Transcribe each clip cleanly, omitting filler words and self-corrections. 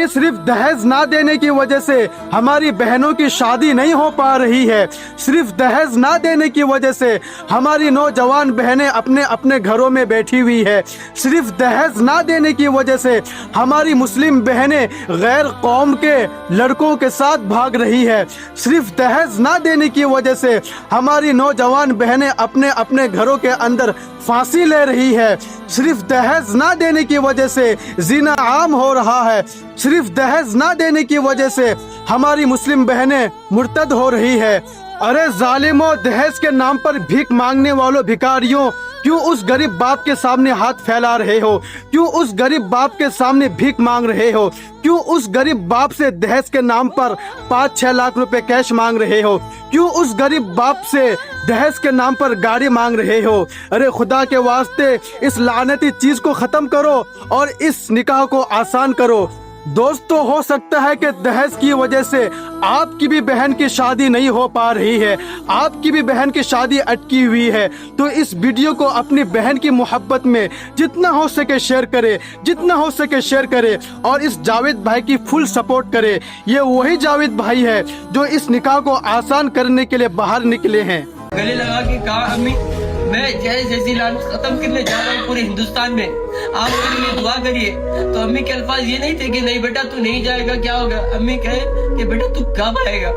भाई सिर्फ दहेज ना देने की वजह से हमारी बहनों की शादी नहीं हो पा रही है। सिर्फ दहेज ना देने की वजह से हमारी नौजवान बहनें अपने अपने घरों में बैठी हुई है। सिर्फ दहेज ना देने की वजह से हमारी मुस्लिम बहनें गैर कौम के लड़कों के साथ भाग रही है। सिर्फ दहेज ना देने की वजह से हमारी नौजवान बहनें अपने अपने घरों के अंदर फांसी ले रही है। सिर्फ दहेज ना देने की वजह से जिना आम हो रहा है। सिर्फ दहेज ना देने की वजह से हमारी मुस्लिम बहनें मुर्तद हो रही है। अरे जालिमों, दहेज के नाम पर भीख मांगने वालों भिखारियों, क्यों उस गरीब बाप के सामने हाथ फैला रहे हो? क्यों उस गरीब बाप के सामने भीख मांग रहे हो? क्यों उस गरीब बाप से दहेज के नाम पर 5-6 लाख रुपए कैश मांग रहे हो? क्यों उस गरीब बाप से दहेज के नाम पर गाड़ी मांग रहे हो? अरे खुदा के वास्ते इस लानती चीज को खत्म करो और इस निकाह को आसान करो। दोस्तों, हो सकता है कि दहेज की वजह से आपकी भी बहन की शादी नहीं हो पा रही है, आपकी भी बहन की शादी अटकी हुई है, तो इस वीडियो को अपनी बहन की मोहब्बत में जितना हो सके शेयर करे, जितना हो सके शेयर करे और इस जावेद भाई की फुल सपोर्ट करे। ये वही जावेद भाई है जो इस निकाह को आसान करने के लिए बाहर निकले हैं। गले लगा के कहा, अम्मी मैं जैसी लानत खत्म करने जा रहा हूँ पूरे हिंदुस्तान में, आप मेरे लिए दुआ करिए। तो अम्मी के अल्फाज ये नहीं थे कि नहीं बेटा तू नहीं जाएगा, क्या होगा। अम्मी कहे कि बेटा तू कब आएगा।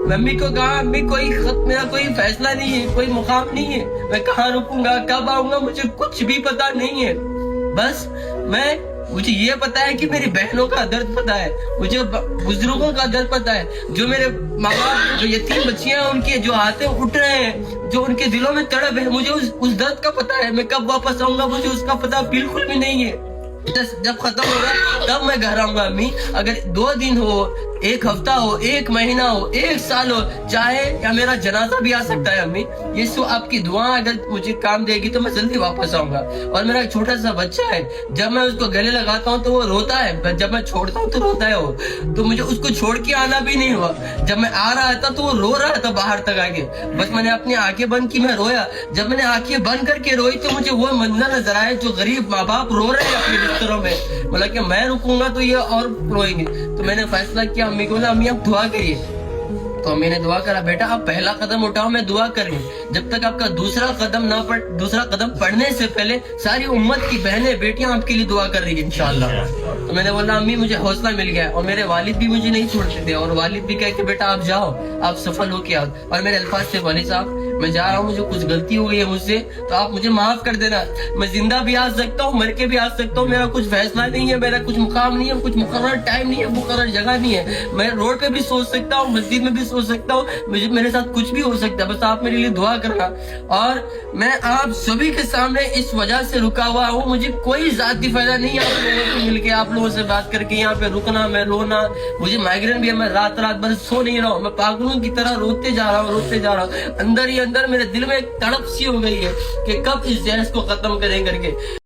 मम्मी को कहा, अम्मी कोई मेरा कोई फैसला नहीं है, कोई मुकाम नहीं है, मैं कहाँ रुकूंगा, कब आऊंगा, मुझे कुछ भी पता नहीं है। बस मुझे ये पता है कि मेरी बहनों का दर्द पता है, मुझे बुजुर्गों का दर्द पता है, जो मेरे माँ बाप, जो यतीम बच्चियां उनके जो हाथे उठ रहे हैं, जो उनके दिलों में तड़प है, मुझे उस दर्द का पता है। मैं कब वापस आऊंगा मुझे उसका पता बिल्कुल भी नहीं है। जब खत्म होगा तब मैं घर आऊंगा। अम्मी अगर 2 दिन हो, 1 हफ्ता हो, 1 महीना हो, 1 साल हो, चाहे या मेरा जनाजा भी आ सकता है। अम्मी ये सो आपकी दुआ अगर मुझे काम देगी तो मैं जल्दी वापस आऊंगा। और मेरा एक छोटा सा बच्चा है, जब मैं उसको गले लगाता हूँ तो वो रोता है, जब मैं छोड़ता हूँ तो रोता है वो, तो मुझे उसको छोड़ के आना भी नहीं हुआ। जब मैं आ रहा था तो वो रो रहा था बाहर तक आके, बस मैंने अपनी आंखें बंद की, मैं रोया। जब मैंने आंखें बंद करके रोई तो मुझे वो मंजर नजर आया जो गरीब माँ बाप रो रहे हैं अपने बिस्तरों में। बोला कि मैं रुकूंगा तो ये और रोएंगे। तो मैंने फैसला किया, अम्मी को बोला अम्मी आप दुआ करिए। तो अम्मी ने दुआ करा, बेटा आप पहला कदम उठाओ, मैं दुआ कर रही हूँ। जब तक आपका दूसरा कदम पढ़ने से पहले सारी उम्मत की बहनें बेटियां आपके लिए दुआ कर रही है इंशाअल्लाह। तो मैंने बोला अम्मी मुझे हौसला मिल गया। और मेरे वालिद भी मुझे नहीं छोड़ते थे, और वालिद भी कहते बेटा आप जाओ, आप सफल हो के आओ। और मेरे अल्फाज थे, वालिद साहब मैं जा रहा हूँ, मुझे कुछ गलती हो गई है मुझसे, तो आप मुझे माफ कर देना। मैं जिंदा भी आ सकता हूँ, मर के भी आ सकता हूँ, मेरा कुछ फैसला नहीं है, मेरा कुछ मुकाम नहीं है, कुछ मुकर्रर टाइम नहीं है, मुकर्रर जगह नहीं है। मैं रोड पे भी सोच सकता हूँ, मस्जिद में भी सोच सकता हूँ, मेरे साथ कुछ भी हो सकता है, बस आप मेरे लिए दुआ करना। और मैं आप सभी के सामने इस वजह से रुका हुआ हूँ, मुझे कोई जाती फायदा नहीं है आप लोगों से मिलके, आप लोगों से बात करके यहाँ पे रुकना, मैं रोना, मुझे माइग्रेन भी है, मैं रात भर सो नहीं रहा हूँ, मैं पागलों की तरह रोते जा रहा हूँ। अंदर ही अंदर मेरे दिल में एक तड़प सी हो गई है कि कब इस जहज को खत्म करें करके।